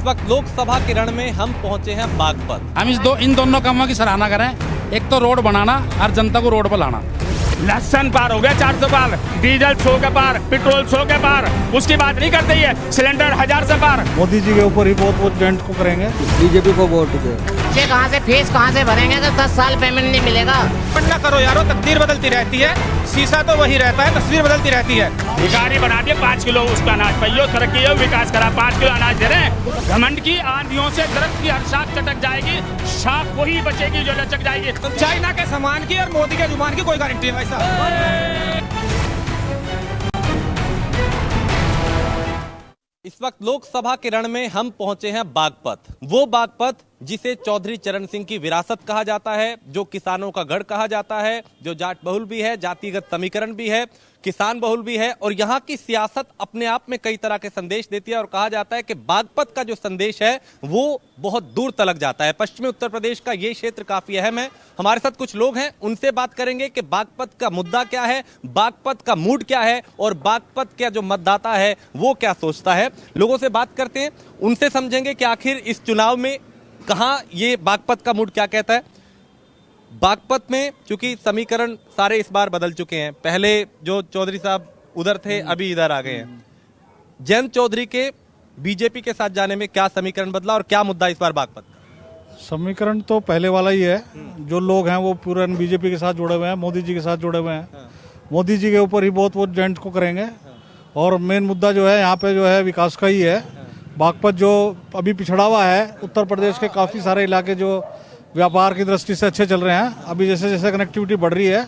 वक्त लोकसभा के रण में हम पहुंचे हैं बागपत। हम इन दोनों कामों की सराहना करें, एक तो रोड बनाना और जनता को रोड पर लाना। लहसन पार हो गया 400 पार, डीजल 100 के पार, पेट्रोल 100 के पार, उसकी बात नहीं करते ही है, सिलेंडर 1000 से पार। मोदी जी के ऊपर ही बहुत जेंट को करेंगे, बीजेपी को वोट दे। बच्चे कहाँ से फीस कहाँ से भरेंगे जब 10 साल पेमेंट नहीं मिलेगा। ना करो यारो, तकदीर बदलती रहती है, शीशा तो वही रहता है, तस्वीर बदलती रहती है। भिखारी बना दिए 5 किलो उसका अनाज, पहियो तरक्की है, विकास करा 5 किलो अनाज दे रहे हैं। घमंड की आंधियों से दरख्त की हर शाख चटक जाएगी, शाख वही बचेगी जो लचक जाएगी। चाइना के सामान की और मोदी के जुबान की कोई गारंटी नहीं भाई साहब। इस वक्त लोकसभा के रण में हम पहुंचे हैं बागपत। वो बागपत जिसे चौधरी चरण सिंह की विरासत कहा जाता है, जो किसानों का गढ़ कहा जाता है, जो जाट बहुल भी है, जातिगत समीकरण भी है, किसान बहुल भी है, और यहाँ की सियासत अपने आप में कई तरह के संदेश देती है। और कहा जाता है कि बागपत का जो संदेश है वो बहुत दूर तलक जाता है। पश्चिमी उत्तर प्रदेश का ये क्षेत्र काफी अहम है। हमारे साथ कुछ लोग हैं, उनसे बात करेंगे कि बागपत का मुद्दा क्या है, बागपत का मूड क्या है, और बागपत का जो मतदाता है वो क्या सोचता है। लोगों से बात करते हैं, उनसे समझेंगे कि आखिर इस चुनाव में कहाँ ये बागपत का मूड क्या कहता है। बागपत में चूंकि समीकरण सारे इस बार बदल चुके हैं, पहले जो चौधरी साहब उधर थे अभी इधर आ गए हैं। जयंत चौधरी के बीजेपी के साथ जाने में क्या समीकरण बदला और क्या मुद्दा इस बार बागपत का? समीकरण तो पहले वाला ही है। जो लोग हैं वो पूरे बीजेपी के साथ जुड़े हुए हैं, मोदी जी के साथ जुड़े हुए हैं। मोदी जी के ऊपर ही बहुत जेंट को करेंगे। और मेन मुद्दा जो है यहाँ पे जो है विकास का ही है। बागपत जो अभी पिछड़ा हुआ है, उत्तर प्रदेश के काफ़ी सारे इलाके जो व्यापार की दृष्टि से अच्छे चल रहे हैं, अभी जैसे जैसे कनेक्टिविटी बढ़ रही है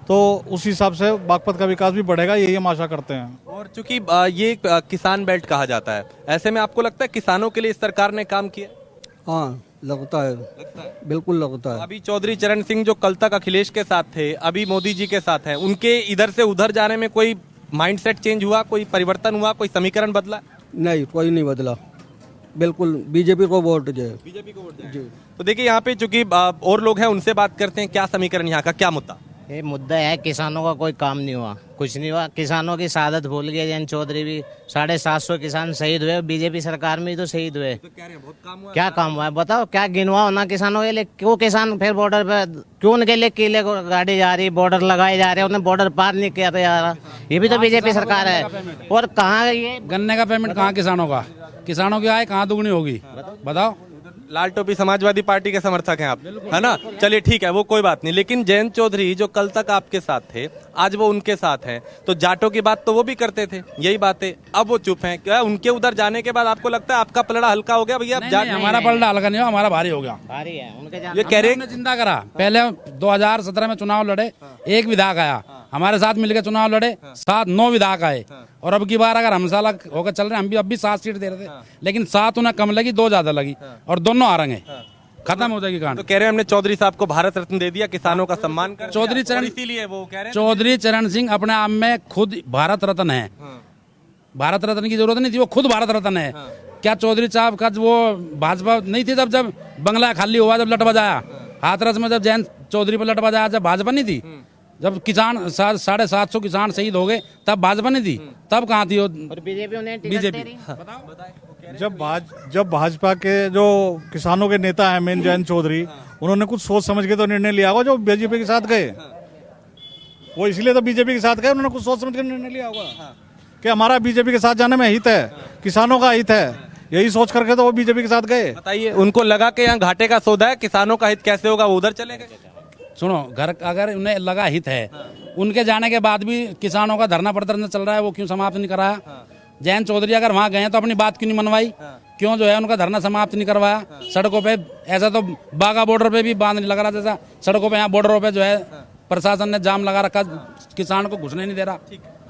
तो उस हिसाब से बागपत का विकास भी बढ़ेगा, यही हम आशा करते हैं। और चूंकि ये किसान बेल्ट कहा जाता है, ऐसे में आपको लगता है किसानों के लिए इस सरकार ने काम किया? हाँ लगता है, बिल्कुल लगता है। अभी चौधरी चरण सिंह जो कल तक अखिलेश के साथ थे, अभी मोदी जी के साथ हैं, उनके इधर से उधर जाने में कोई माइंडसेट चेंज हुआ, कोई परिवर्तन हुआ, कोई समीकरण बदला? नहीं, कोई नहीं बदला, बिल्कुल बीजेपी को वोट दे। बीजेपी को वोट दे। तो देखिए यहाँ पे चूंकि और लोग हैं, उनसे बात करते हैं, क्या समीकरण यहाँ का, क्या मुद्दा? ये मुद्दा है किसानों का कोई काम नहीं हुआ, कुछ नहीं हुआ। किसानों की शहादत भूल गए जयंत चौधरी भी। 750 किसान शहीद हुए, बीजेपी सरकार में ही तो शहीद हुए। तो कह रहे हैं बहुत काम हुआ। क्या काम हुआ है बताओ, क्या गिनवा होना किसानों के लिए? क्यों किसान फिर बॉर्डर पे, क्यों उनके लिए किले को गाड़ी जा रही, बॉर्डर लगाए जा रहे हैं, उन्हें बॉर्डर पार नहीं किया जा रहा। ये भी तो बीजेपी सरकार है। और कहाँ ये गन्ने का पेमेंट कहाँ किसानों का, किसानों की आय कहाँ दुगनी होगी बताओ। लाल टोपी समाजवादी पार्टी के समर्थक हैं आप, है ना? चलिए ठीक है, वो कोई बात नहीं। लेकिन जयंत चौधरी जो कल तक आपके साथ थे, आज वो उनके साथ हैं, तो जाटों की बात तो वो भी करते थे, यही बातें। अब वो चुप हैं। क्या उनके उधर जाने के बाद आपको लगता है आपका पलड़ा हल्का हो गया? भैया हमारा पलड़ा हल्का नहीं हो, हमारा भारी हो गया। भारी है उनके ये कह रहे हैं चिंता करा। पहले 2017 में चुनाव लड़े, एक विधायक आया, हमारे साथ मिलकर चुनाव लड़े, 9 विधायक आए। और अब की बार अगर हम साला होकर चल रहे हैं, हम भी अब भी 7 सीट दे रहे थे, लेकिन 7 उन्हें कम लगी, 2 ज्यादा लगी, और दोनों आ रहे हैं, खत्म हो जाएगी कहानी। तो कह रहे हैं हमने चौधरी साहब को भारत रत्न दे दिया, किसानों का सम्मान कर चौधरी चरण, इसीलिए वो कह रहे हैं चौधरी चरण सिंह अपने आप में खुद भारत रत्न है। भारत रत्न की जरूरत नहीं थी, वो खुद भारत रत्न है। क्या चौधरी साहब का वो भाजपा नहीं थी जब बंगला खाली हुआ, जब लट बजाया हाथरस में, जब जयंत चौधरी पर लट बजाया, जब भाजपा नहीं थी? जब किसान 750 किसान शहीद हो गए तब भाजपा नहीं थी? तब कहाँ थी वो बीजेपी? जब भाजपा के जो किसानों के नेता हैं मेन जयंत चौधरी, उन्होंने कुछ सोच समझ के तो निर्णय लिया होगा जो बीजेपी के साथ गए। वो इसलिए तो बीजेपी के साथ गए, उन्होंने कुछ सोच समझ के निर्णय लिया होगा कि हमारा बीजेपी के साथ जाने में हित है, किसानों का हित है, यही सोच करके तो वो बीजेपी के साथ गए। बताइए, उनको लगा कि यहाँ घाटे का सौदा है, किसानों का हित कैसे होगा, वो उधर चले गए। सुनो, घर अगर उन्हें लगा हित है, उनके जाने के बाद भी किसानों का धरना प्रदर्शन चल रहा है, वो क्यों समाप्त नहीं कराया? जयंत चौधरी अगर वहां गए तो अपनी बात क्यों नहीं मनवाई? क्यों जो है उनका धरना समाप्त नहीं करवाया? सड़कों पे ऐसा तो बागा बॉर्डर पे भी बांध नहीं लग रहा, जैसा सड़कों पे यहाँ बॉर्डरों पे जो है प्रशासन ने जाम लगा रखा, किसान को घुसने नहीं दे रहा।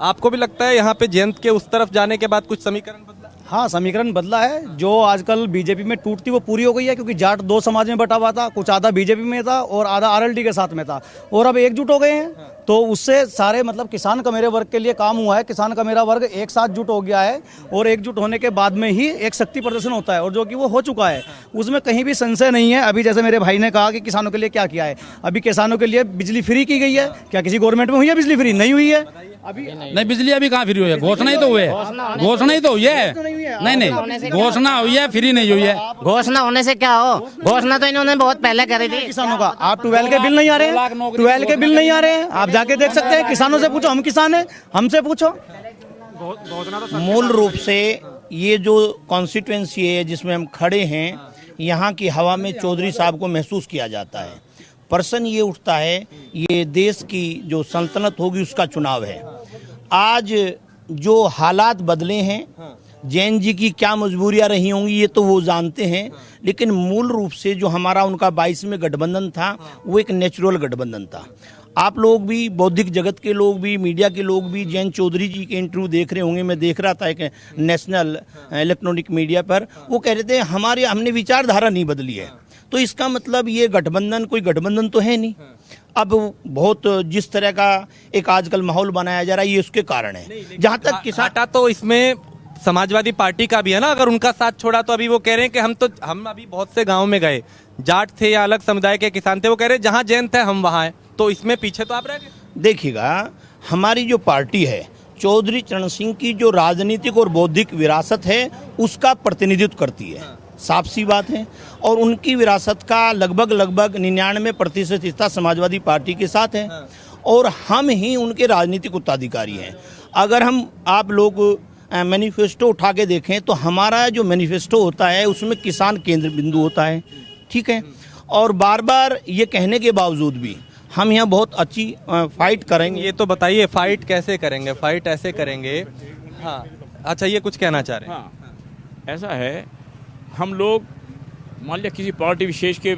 आपको भी लगता है यहाँ पे जयंत के उस तरफ जाने के बाद कुछ समीकरण बदला? हाँ, समीकरण बदला है। जो आजकल बीजेपी में टूटती वो पूरी हो गई है, क्योंकि जाट 2 समाज में बटा हुआ था, कुछ आधा बीजेपी में था और आधा आरएलडी के साथ में था, और अब एकजुट हो गए हैं। तो उससे सारे मतलब किसान का मेरे वर्ग के लिए काम हुआ है। किसान का मेरा वर्ग एक साथ जुट हो गया है, और एकजुट होने के बाद में ही एक शक्ति प्रदर्शन होता है, और जो कि वो हो चुका है, उसमें कहीं भी संशय नहीं है। अभी जैसे मेरे भाई ने कहा कि किसानों के लिए क्या किया है, अभी किसानों के लिए बिजली फ्री की गई है। क्या किसी गवर्नमेंट में हुई है बिजली फ्री? नहीं हुई है। अभी नहीं, बिजली अभी कहाँ फ्री हुई है? घोषणा ही तो हुई है, घोषणा ही तो हुई है। नहीं घोषणा हुई है, फ्री नहीं हुई है। घोषणा होने से क्या हो, घोषणा तो इन्होंने बहुत पहले करी थी किसानों का। आप ट्वेल्व के बिल नहीं आ रहे हैं, 12 के बिल नहीं आ रहे हैं, आप जाके देख सकते हैं। किसानों से पूछो, हम किसान हैं, हमसे पूछो। मूल रूप से ये जो कॉन्स्टिट्यूएंसी है जिसमें हम खड़े हैं, यहाँ की हवा में चौधरी साहब को महसूस किया जाता है। प्रश्न ये उठता है, ये देश की जो सल्तनत होगी उसका चुनाव है। आज जो हालात बदले हैं, जैन जी की क्या मजबूरियां रही होंगी ये तो वो जानते हैं, लेकिन मूल रूप से जो हमारा उनका 22 में गठबंधन था वो एक नेचुरल गठबंधन था। आप लोग भी, बौद्धिक जगत के लोग भी, मीडिया के लोग भी जैन चौधरी जी के इंटरव्यू देख रहे होंगे। मैं देख रहा था एक नेशनल इलेक्ट्रॉनिक मीडिया पर, वो कह रहे थे हमने विचारधारा नहीं बदली है। तो इसका मतलब ये गठबंधन कोई गठबंधन तो है नहीं। अब बहुत जिस तरह का एक आजकल माहौल बनाया जा रहा है ये उसके कारण है। जहाँ तक किसान घाटा तो इसमें समाजवादी पार्टी का भी है ना, अगर उनका साथ छोड़ा तो अभी वो कह रहे हैं कि हम अभी बहुत से गाँव में गए, जाट थे या अलग समुदाय के किसान थे, वो कह रहे हैं जहाँ जैन थे हम वहाँ हैं। तो इसमें पीछे तो आप रह गए। देखिएगा, हमारी जो पार्टी है, चौधरी चरण सिंह की जो राजनीतिक और बौद्धिक विरासत है उसका प्रतिनिधित्व करती है, साफ सी बात है। और उनकी विरासत का लगभग 99% हिस्सा समाजवादी पार्टी के साथ है और हम ही उनके राजनीतिक उत्तराधिकारी हैं। अगर हम आप लोग मैनिफेस्टो उठा के देखें तो हमारा जो मैनिफेस्टो होता है उसमें किसान केंद्र बिंदु होता है, ठीक है। और बार बार ये कहने के बावजूद भी हम यहाँ बहुत अच्छी फाइट करेंगे। ये तो बताइए फाइट कैसे करेंगे? फाइट ऐसे करेंगे। हाँ, अच्छा, ये कुछ कहना चाह रहे हैं? हाँ, ऐसा है, हम लोग मान लिया किसी पार्टी विशेष के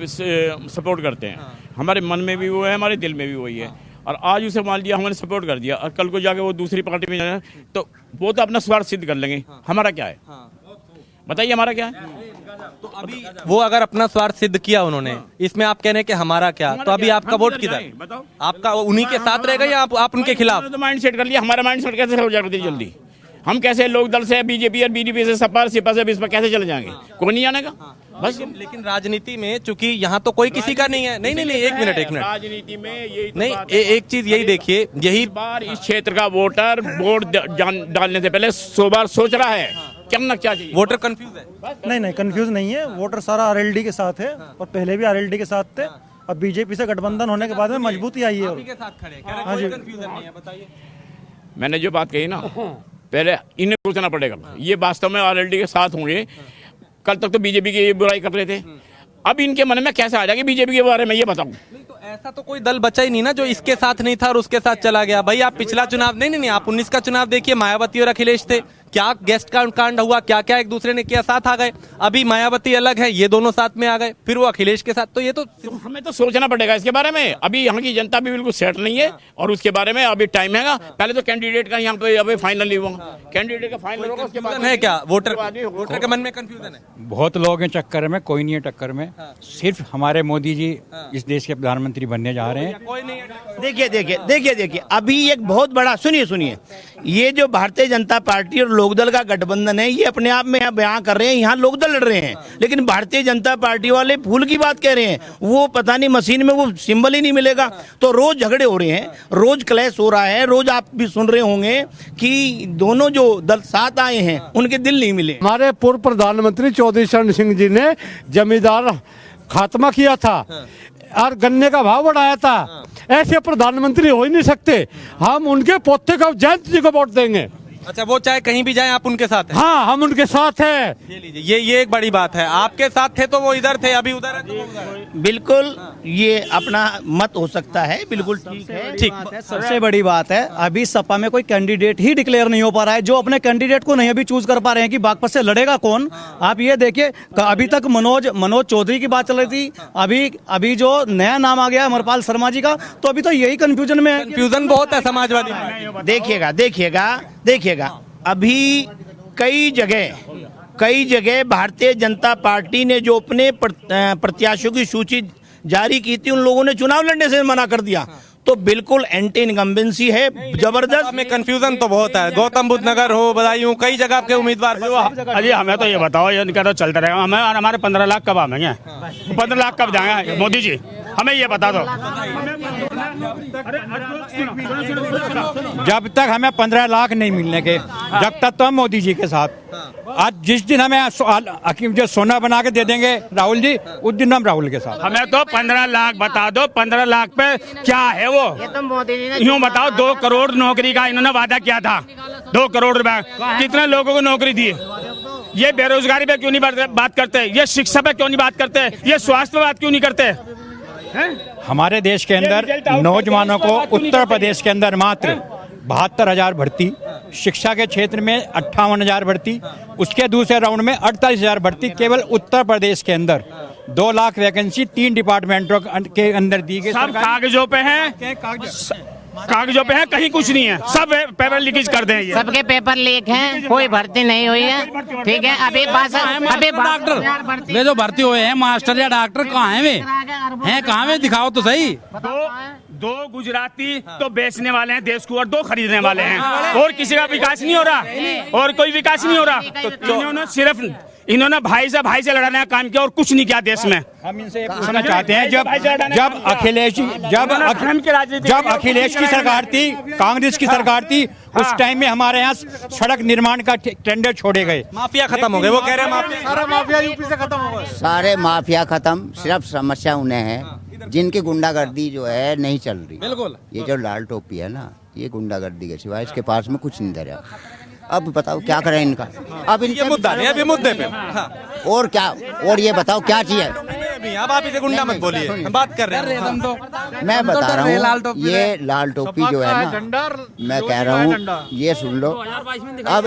सपोर्ट करते हैं, हमारे मन में भी वो है, हमारे दिल में भी वही है। और आज उसे मान लिया हमने सपोर्ट कर दिया और कल को जाके वो दूसरी पार्टी में जाए तो वो तो अपना स्वार्थ सिद्ध कर लेंगे। हमारा क्या है, बताइए हमारा क्या है? तो अभी वो अगर अपना स्वार्थ सिद्ध किया उन्होंने, इसमें आप कहने कि हमारा क्या, तो अभी आपका वोट किधर? बताओ, आपका उन्हीं के साथ रहेगा या आप उनके खिलाफ? तो माइंड सेट कर लिया, हमारा माइंड सेट कैसे हो जाएगा जल्दी? हम कैसे लोक दल से, बीजेपी और बीडीपी से, सपा सिपा से इस पर कैसे चले जाएंगे? कोई नहीं आने का बस। लेकिन राजनीति में चूंकि यहाँ तो कोई किसी का नहीं है। नहीं, एक मिनट राजनीति में यही नहीं, एक चीज यही देखिए, यही बार इस क्षेत्र का वोटर वोट डालने से पहले 100 बार सोच रहा है करना क्या चाहिए। वोटर कंफ्यूज है। नहीं कंफ्यूज नहीं है। वोटर सारा आरएलडी के साथ है और पहले भी आरएलडी के साथ थे। अब बीजेपी से गठबंधन होने के बाद में मजबूती आई है। के साथ खड़े, कह रहे हैं, कोई कंफ्यूजन नहीं है। बताइए, मैंने जो बात कही ना, पहले इन्हें सोचना पड़ेगा। ये वास्तव में आरएलडी के साथ होंगे। कल तक तो बीजेपी की बुराई कर रहे थे, अब इनके मन में कैसे आ जाएगी बीजेपी के बारे में, ये बताऊं। तो ऐसा तो कोई दल बचा ही नहीं ना जो इसके साथ नहीं था और उसके साथ चला गया। भाई आप पिछला चुनाव नहीं, आप 19 का चुनाव देखिए, मायावती और अखिलेश थे, क्या गेस्ट का कांड हुआ, क्या क्या एक दूसरे ने किया, साथ आ गए। अभी मायावती अलग है, ये दोनों साथ में आ गए, फिर वो अखिलेश के साथ। तो ये तो हमें तो सोचना पड़ेगा इसके बारे में। अभी यहाँ की जनता भी बिल्कुल सेट नहीं है और उसके बारे में अभी टाइम है। पहले तो कैंडिडेट का यहाँ पे अभी फाइनल नहीं हुआ, कैंडिडेट का फाइनल होगा उसके बाद है क्या वोटर के मन में कंफ्यूजन है? बहुत लोग हैं चक्कर में, कोई नहीं है टक्कर में। सिर्फ हमारे मोदी जी इस देश के प्रधानमंत्री बनने जा रहे हैं। कोई नहीं है। देखिए, अभी एक बहुत बड़ा, सुनिए, ये जो भारतीय जनता पार्टी और लोकदल का गठबंधन है, ये अपने आप में बयां कर रहे हैं, यहाँ लोकदल लड़ रहे हैं, लेकिन भारतीय जनता पार्टी वाले फूल की बात कह रहे हैं। वो पता नहीं मशीन में वो सिंबल ही नहीं मिलेगा। तो रोज झगड़े हो रहे हैं, रोज क्लैश हो रहा है, रोज आप भी सुन रहे होंगे कि दोनों जो दल साथ आए हैं उनके दिल नहीं मिले। हमारे पूर्व प्रधानमंत्री चौधरी चरण सिंह जी ने जमींदार खात्मा किया था और गन्ने का भाव बढ़ाया था। ऐसे प्रधानमंत्री हो ही नहीं सकते। हम उनके पोते को, जयंत जी को वोट देंगे। अच्छा, वो चाहे कहीं भी जाए आप उनके साथ हैं? हाँ, हम उनके साथ हैं। ये लीजिए, ये एक बड़ी बात है। आपके साथ थे तो वो इधर थे, अभी उधर है तो वो उधर है। बिल्कुल, ये अपना मत हो सकता है, बिल्कुल ठीक है। ठीक, सबसे बड़ी बात है अभी सपा में कोई कैंडिडेट ही डिक्लेयर नहीं हो पा रहा है। जो अपने कैंडिडेट को नहीं अभी चूज कर पा रहे हैं कि बागपत से लड़ेगा कौन। आप ये देखिए, अभी तक मनोज चौधरी की बात चल रही थी, अभी जो नया नाम आ गया अमरपाल शर्मा जी का, तो अभी तो यही कंफ्यूजन में है। कंफ्यूजन बहुत है समाजवादी में। देखिएगा, अभी कई जगह भारतीय जनता पार्टी ने जो अपने प्रत्याशियों की सूची जारी की थी, उन लोगों ने चुनाव लड़ने से मना कर दिया। तो बिल्कुल एंटी इनकम्बेंसी है, जबरदस्त। में कंफ्यूजन तो बहुत है। गौतम बुद्ध नगर हो, बदायूं, कई जगह के उम्मीदवार। अजी हमें तो ये बताओ, ये इनका तो चलता रहेगा। हमारे 15 लाख कब आएंगे? 15 लाख कब जाएंगे मोदी जी? हमें ये बता दो। जब तक हमें 15 लाख नहीं मिलने के, जब तक तो हम मोदी जी के साथ। आज जिस दिन हमें जो सोना बना के दे देंगे राहुल जी, उस दिन हम राहुल के साथ। हमें तो 15 लाख बता दो, 15 लाख पे क्या है वो, ये तो मोदी जी ने यूँ बताओ। 2 करोड़ नौकरी का इन्होंने वादा किया था, 2 करोड़ रुपए, कितने लोगों को नौकरी दी? ये बेरोजगारी पे क्यों नहीं बात करते? ये शिक्षा पे क्यों नहीं बात करते? ये स्वास्थ्य पे बात क्यों नहीं करते? हमारे देश के अंदर नौजवानों को उत्तर प्रदेश के अंदर मात्र 72,000 भर्ती, शिक्षा के क्षेत्र में 58,000 भर्ती, उसके दूसरे राउंड में 48,000 भर्ती केवल उत्तर प्रदेश के अंदर। 2 लाख वैकेंसी 3 डिपार्टमेंटों के अंदर दी गई। सब कागजों पे है, कागजों पे है, कहीं कुछ नहीं है, सब पेपर लीकेज कर दें। सबके पेपर लीक हैं, कोई भर्ती नहीं हुई है। ठीक है, अभी डॉक्टर वे जो भर्ती हुए हैं मास्टर या डॉक्टर कहाँ हैं? वे हैं कहाँ? वे दिखाओ तो सही। 2 गुजराती तो बेचने वाले हैं देश को और 2 खरीदने वाले हैं, और किसी का विकास नहीं हो रहा, और कोई विकास नहीं हो रहा। तो इन्होंने भाई से लड़ाने का काम किया और कुछ नहीं किया देश में। हम इनसे ये पूछना चाहते हैं, जब अखिलेश की सरकार थी, कांग्रेस की सरकार थी, उस टाइम में हमारे यहाँ सड़क निर्माण का टेंडर छोड़े गए, माफिया खत्म हो गए। वो कह रहे हैं माफिया यूपी से खत्म हो गए। सारे माफिया खत्म, सिर्फ समस्या उन्हें है जिनकी गुंडागर्दी जो है नहीं चल रही। बिल्कुल, ये जो लाल टोपी है ना, ये गुंडागर्दी के सिवाय इसके पास में कुछ नहीं धरा। अब बताओ क्या करें इनका? अब इनके मुद्दा नहीं, अभी मुद्दे पे। और क्या, और ये बताओ क्या चाहिए? अब आप इसे गुंडा मत बोलिए, हम बात कर रहे हैं। मैं बता रहा हूँ, ये लाल टोपी जो है ना, मैं कह रहा हूँ ये सुन लो। अब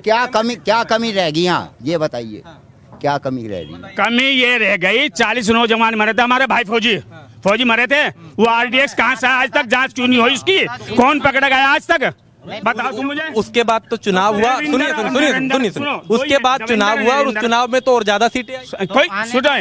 क्या कमी रह गई? यहाँ ये बताइए क्या कमी रह गई? कमी ये रह गई, 40 नौजवान मरे थे हमारे भाई, फौजी मरे थे। वो RDX कहाँ से आज तक जांच क्यों नहीं हुई उसकी? कौन पकड़ा गया आज तक? बताओ तुम मुझे। उसके बाद तो चुनाव हुआ, सुनिए, उसके बाद चुनाव हुआ और उस चुनाव में तो और ज्यादा सीटें आई। कोई सुनो,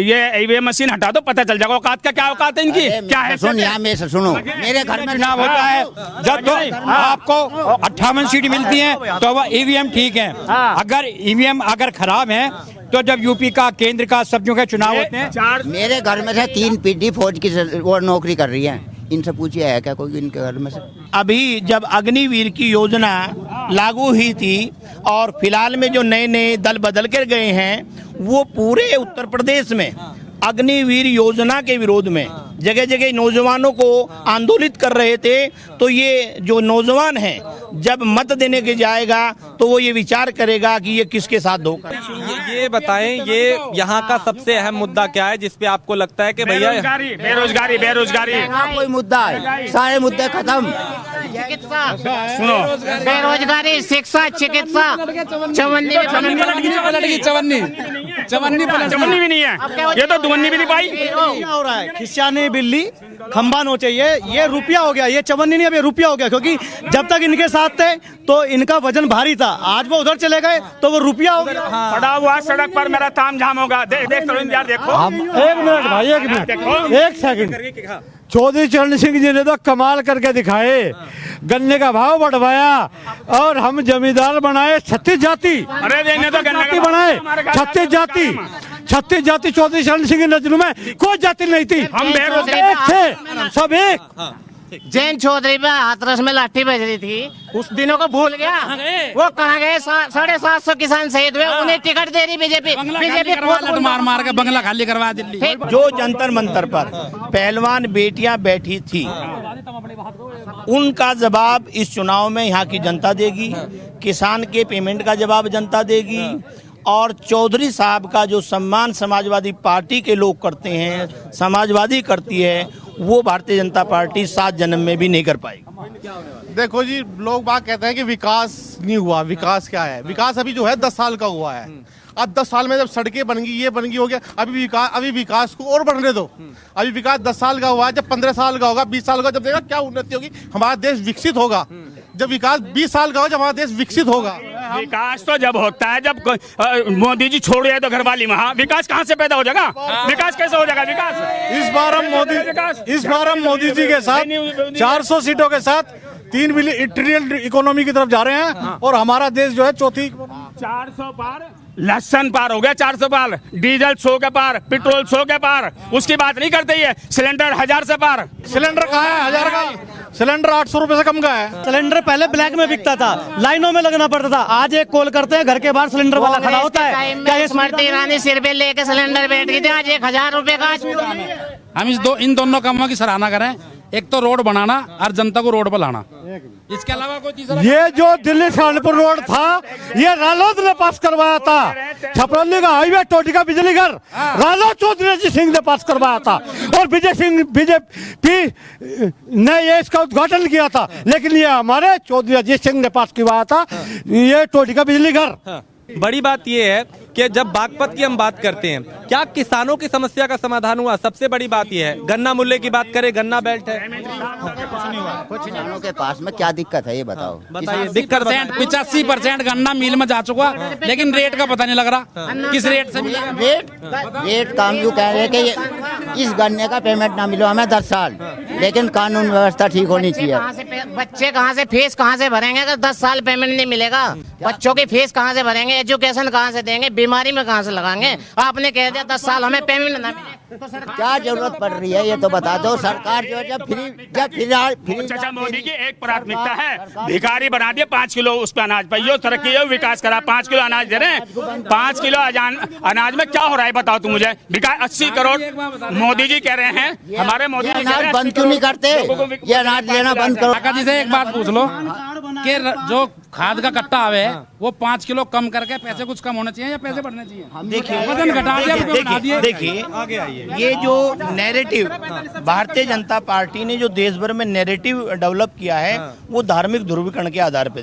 ये ईवीएम मशीन हटा दो, पता चल जाएगा औकात का क्या औकात है इनकी, क्या है। सुन यहाँ में से सुनो, मेरे घर में चुनाव होता है जब तो आपको 58 सीट मिलती है तो वह ईवीएम ठीक है। अगर ईवीएम अगर खराब है तो जब यूपी का केंद्र का सब्जियों के चुनाव होते हैं। मेरे घर में से 3 पीढ़ी फौज की वो नौकरी कर रही है, इनसे पूछिए है क्या कोई इनके घर में से? अभी जब अग्निवीर की योजना लागू हुई थी और फिलहाल में जो नए दल बदल कर गए हैं, वो पूरे उत्तर प्रदेश में अग्निवीर योजना के विरोध में जगह जगह नौजवानों को आंदोलित कर रहे थे। तो ये जो नौजवान है जब मत देने के जाएगा तो वो ये विचार करेगा कि ये किसके साथ धोखा। ये बताएं, ये यहाँ का सबसे अहम मुद्दा क्या है जिसपे आपको लगता है कि भैया बेरोजगारी कोई मुद्दा है? सारे मुद्दे खत्म। सुनो, बेरोजगारी, शिक्षा, चिकित्सा, चवन्नी भी नहीं है, ये तो दुवन्नी भी नहीं पाई। क्या हो रहा है? खिसियानी बिल्ली खंबा नोचे। ये रुपया हो गया, ये चवन्नी नहीं, अब ये रुपया हो गया। क्योंकि जब तक इनके साथ थे तो इनका वजन भारी था, आज वो उधर चले गए तो वो रुपया हो गया। खड़ा हुआ सड़क पर मेरा ताम झाम होगा। देख यार, देखो। एक मिनट भाई, एक मिनट, एक सेकंड। चौधरी चरण सिंह जी ने तो कमाल करके दिखाए, गन्ने का भाव बढ़वाया और हम जमींदार बनाए 36 जाति। अरे देने तो गन्ने का बनाए 36 जाति। चौधरी चरण सिंह की नजरों में कोई जाति नहीं थी, हम एक थे, सब एक। जैन चौधरी पे हाथरस में लाठी बज रही थी, उस दिनों को भूल गया? वो कहाँ गए? 750 किसान शहीद हुए, उन्हें टिकट दे रही बीजेपी मार के बंगला खाली करवा दिल्ली। जो जंतर मंतर पर पहलवान बेटियां बैठी थी, उनका जवाब इस चुनाव में यहाँ की जनता देगी। किसान के पेमेंट का जवाब जनता देगी। और चौधरी साहब का जो सम्मान समाजवादी पार्टी के लोग करते हैं, समाजवादी करती है, वो भारतीय जनता पार्टी 7 जन्म में भी नहीं कर पाएगी। देखो जी, लोग बात कहते हैं कि विकास नहीं हुआ। विकास क्या है? विकास अभी जो है 10 साल का हुआ है। अब 10 साल में जब सड़कें बन गई, ये बन गई, हो गया। अभी विकास को और बढ़ने दो। अभी विकास 10 साल का हुआ है, जब 15 साल का होगा, 20 साल का, जब देखा क्या उन्नति होगी, हमारा देश विकसित होगा। जब विकास 20 साल का हो, जब हमारा देश विकसित होगा। विकास तो जब होता है जब मोदी जी छोड़ गए तो घरवाली वहाँ विकास कहाँ से पैदा हो जाएगा? विकास कैसे हो जाएगा? विकास इस बार हम मोदी जी के साथ 400 सीटों के साथ 3 ट्रिलियन इकोनॉमी की तरफ जा रहे हैं और हमारा देश जो है चौथी 400 पार लहसन पार हो गया 400 पार, डीजल 100 के पार, पेट्रोल 100 के पार, उसकी बात नहीं करते ये। सिलेंडर 1000 से पार। सिलेंडर कहाँ है 1000 का? सिलेंडर 800 रुपए से कम का है। सिलेंडर पहले ब्लैक में बिकता था, लाइनों में लगना पड़ता था। आज एक कॉल करते हैं, घर के बाहर सिलेंडर वाला खड़ा होता है। क्या स्मृति ईरानी सिर पे लेके सिलेंडर बैठ गई थी, आज 1000 रुपए का। हम इन दोनों कामों की सराहना करें, एक तो रोड बनाना और जनता को रोड पर लाना, इसके अलावा कोई तीसरा। ये जो दिल्ली सहारनपुर रोड था, ये रालोद ने पास करवाया था। छपरौली का हाईवे, टोटी का बिजली घर रालोद चौधरी सिंह ने पास करवाया था, और बीजेपी ने ये इसका उद्घाटन किया था। लेकिन ये हमारे चौधरी अजीत सिंह ने पास करवाया था, ये टोटी का बिजली घर। बड़ी बात यह है कि जब बागपत की हम बात करते हैं, क्या किसानों की समस्या का समाधान हुआ? सबसे बड़ी बात यह है, गन्ना मूल्य की बात करें, गन्ना बेल्ट है, किसानों के पास में क्या दिक्कत है ये बताओ। बताइए दिक्कत। 85% गन्ना मिल में जा चुका, लेकिन रेट का पता नहीं लग रहा किस रेट से मिलेगा। रेट काम यूँ कह रहे हैं कि इस गन्ने का पेमेंट ना मिलो हमें 10 साल, लेकिन कानून व्यवस्था ठीक होनी चाहिए। बच्चे कहाँ से फीस कहाँ से भरेंगे अगर 10 साल पेमेंट नहीं मिलेगा? बच्चों की फीस कहाँ से भरेंगे, एजुकेशन कहाँ से देंगे, बीमारी में कहाँ से लगाएंगे? आपने कह दिया 10 साल हमें पेमेंट ना मिले तो क्या जरूरत पड़ रही है ये तो बता दो। सरकार जो जब फ्री चाचा मोदी की एक प्राथमिकता है, भिखारी बना दिया, 5 किलो उस पर अनाज पाइयो, तरक्की हो, विकास करा, 5 किलो अनाज दे रहे हैं। 5 किलो अनाज में क्या हो रहा है बताओ तुम मुझे। 80 करोड़ मोदी जी कह रहे हैं, हमारे मोदी जी अनाज बंद क्यों नहीं करते? ये अनाज लेना बंद करो। काका जी से एक बात पूछ लो कि जो खाद का कट्टा आवे वो 5 किलो कम करके पैसे कुछ कम होने चाहिए या पैसे बढ़ने चाहिए? देखिए वजन घटा दिया, बढ़ा दिए। देखिए ये जो नैरेटिव भारतीय जनता पार्टी ने जो देश भर में नैरेटिव डेवलप किया है, वो धार्मिक ध्रुवीकरण के आधार पर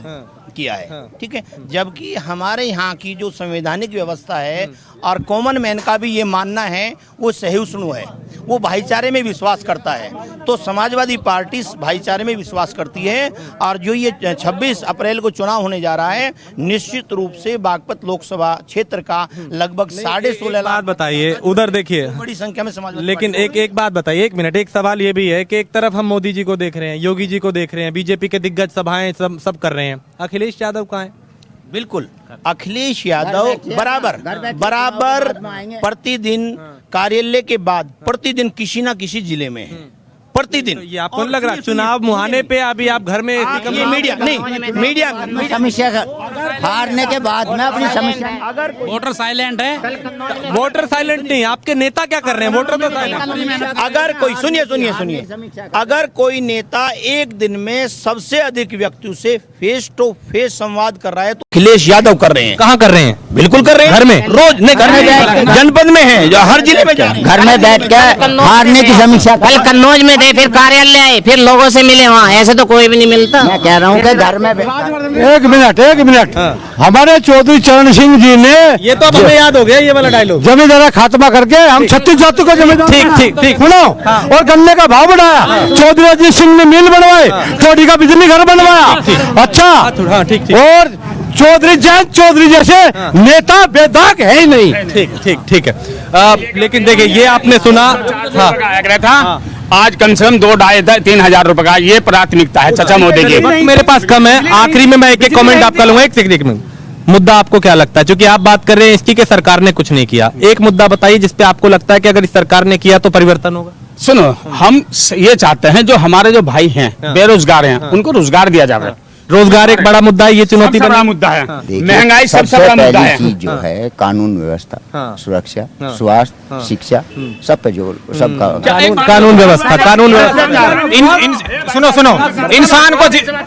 किया है, ठीक है। जबकि हमारे यहाँ की जो संवैधानिक व्यवस्था है और कॉमन मैन का भी ये मानना है, वो सहिष्णु है, वो भाईचारे में विश्वास करता है। तो समाजवादी पार्टी भाईचारे में विश्वास करती है, और जो ये 26 अप्रैल को चुनाव होने जा रहा है, निश्चित रूप से बागपत लोकसभा क्षेत्र का लगभग 16.5 लाख। बताइए उधर देखिए बड़ी संख्या में समाज। लेकिन एक बात बताइए, एक मिनट, एक सवाल ये भी है कि एक तरफ हम मोदी जी को देख रहे हैं, योगी जी को देख रहे हैं, बीजेपी के दिग्गज सभाएं सब कर रहे हैं, अखिलेश यादव कहाँ है? बिल्कुल, अखिलेश यादव बराबर प्रतिदिन कार्यालय के बाद प्रतिदिन किसी न किसी जिले में है, प्रतिदिन। ये आपको लग रहा है चुनाव मुहाने पे अभी आप घर में मीडिया समस्या हारने के बाद में अपनी समस्या। अगर वोटर साइलेंट है, वोटर साइलेंट नहीं, आपके नेता क्या कर रहे हैं? वोटर तो साइलेंट। अगर कोई सुनिए, अगर कोई नेता एक दिन में सबसे अधिक व्यक्तियों से फेस टू फेस संवाद कर रहा है तो अखिलेश यादव कर रहे हैं। कहाँ कर रहे हैं? बिल्कुल कर रहे हैं, घर में, रोज नहीं, घर में जनपद में है, जो हर जिले में घर में बैठ कर हारने की समीक्षा। कल कन्नौज में थे, फिर कार्यालय आए, फिर लोगों से मिले वहाँ, ऐसे तो कोई भी नहीं मिलता। मैं कह रहा हूँ कि घर में एक मिनट हमारे चौधरी चरण सिंह जी ने, ये तो अब हमें याद हो गया ये वाला डायलॉग, जमींदारा खात्मा करके हम 36 जाति को जमींदार। ठीक सुनो, और गन्ने का भाव बढ़ाया, चौधरी अजीत सिंह ने मिल बनवाए, टोटी का बिजली घर बनवाया। अच्छा, ठीक। और चौधरी जयंत चौधरी जैसे नेता बेदाग है ही नहीं। ठीक है। लेकिन देखिए ये आपने सुना था, आज कम से कम 2-2.5-3 हजार रुपए का ये प्राथमिकता है चाचा मोदी की। मेरे पास कम है, आखिरी में मैं एक कमेंट आपका लूंगा। एक सेकंड, मुद्दा आपको क्या लगता है, क्योंकि आप बात कर रहे हैं इसकी कि सरकार ने कुछ नहीं किया, एक मुद्दा बताइए जिसपे आपको लगता है कि अगर इस सरकार ने किया तो परिवर्तन होगा। सुनो, हम ये चाहते हैं जो हमारे जो भाई हैं बेरोजगार हैं, उनको रोजगार दिया जाए। रोजगार एक बड़ा मुद्दा है, ये चुनौती बड़ा मुद्दा है, महंगाई सबसे बड़ा मुद्दा है। चीज जो है कानून व्यवस्था, सुरक्षा, स्वास्थ्य, शिक्षा, सब पे जोर, सबका कानून व्यवस्था। सुनो,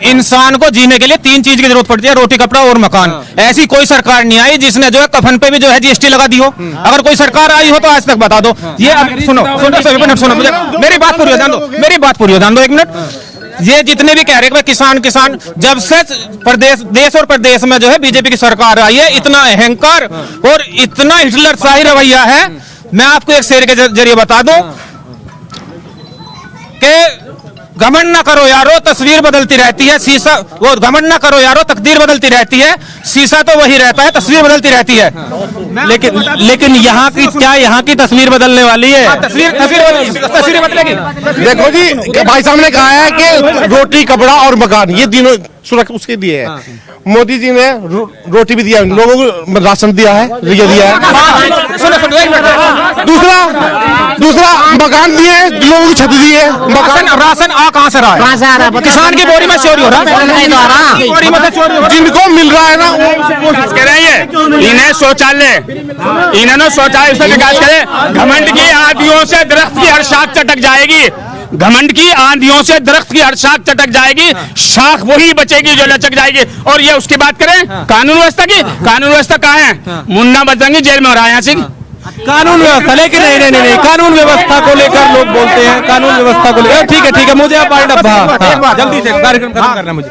इंसान को जीने के लिए 3 चीज की जरूरत पड़ती है, रोटी, कपड़ा और मकान। ऐसी कोई सरकार नहीं आई जिसने जो है कफन पे भी जो है GST लगा दी हो। अगर कोई सरकार आई हो तो आज तक बता दो। ये सुनो, मेरी बात पूरी हो जान दो, 1 मिनट। ये जितने भी कह रहे हैं किसान, जब से देश और प्रदेश में जो है बीजेपी की सरकार आई है, इतना अहंकार और इतना हिटलर शाही रवैया है। मैं आपको एक शेर के जरिए बता दूं कि घमंड ना करो यारो, तस्वीर बदलती रहती है, शीशा वो घमंड ना करो यारो, तकदीर बदलती रहती है, शीशा तो वही रहता है, तस्वीर बदलती रहती है। लेकिन यहाँ की तस्वीर बदलने वाली है। तस्वीर बदलेगी। देखो जी, भाई साहब ने कहा है कि रोटी, कपड़ा और मकान, ये तीनों सुरक्षा उसके दिए है। मोदी जी ने रोटी भी दिया, लोगों को राशन दिया है, ये दिया है। दूसरा मकान दिए, लोगों की छत दी है। मकान राशन आ कहाँ से रहा है? किसान की बोरी में चोरी हो रहा है, जिनको मिल रहा है ना वो कह रहे हैं इन्हें शौचालय, इन्होंने शौचालय से विकास करे। घमंड की आंधियों से दरख्त की हर शाख चटक जाएगी, घमंड की आंधियों से दरख्त की हर शाख चटक जाएगी, शाख वही बचेगी जो लचक जाएगी। और ये उसकी बात करें कानून व्यवस्था की, कानून व्यवस्था कहाँ है? मुन्ना बजरंगी जेल में हो रहा है यहाँ से। कानून व्यवस्था लेकिन नहीं, कानून व्यवस्था को लेकर लोग बोलते हैं, कानून व्यवस्था को लेकर। ठीक है, मुझे आप जल्दी से कार्यक्रम खत्म करना है मुझे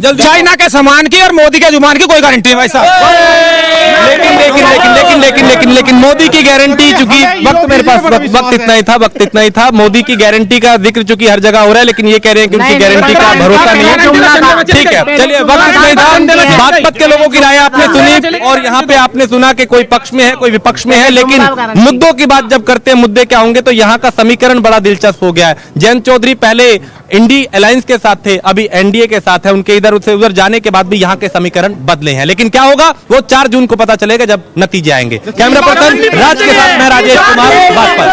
जल्दी। चाइना के सामान की और मोदी के जुबान की कोई गारंटी नहीं भाई साहब। लेकिन मोदी की गारंटी, चूंकि वक्त मेरे पास वक्त इतना ही था, मोदी की गारंटी का जिक्र चूंकि हर जगह हो रहा है, लेकिन ये कह रहे हैं कि उनकी गारंटी का भरोसा नहीं है। ठीक है, चलिए, वक्त इतना ही था। बागपत के लोगों की राय आपने सुनी और यहाँ पे आपने सुना कि कोई पक्ष में है, कोई विपक्ष में है, लेकिन मुद्दों की बात जब करते हैं, मुद्दे क्या होंगे, तो यहाँ का समीकरण बड़ा दिलचस्प हो गया है। जयंत चौधरी पहले इंडी अलायंस के साथ थे, अभी एनडीए के साथ है। उनके इधर से उधर जाने के बाद भी यहाँ के समीकरण बदले हैं, लेकिन क्या होगा वो 4 जून को पता चलेगा जब नतीजे आएंगे। कैमरा पर्सन राज के साथ मैं राजेश कुमार, बागपत।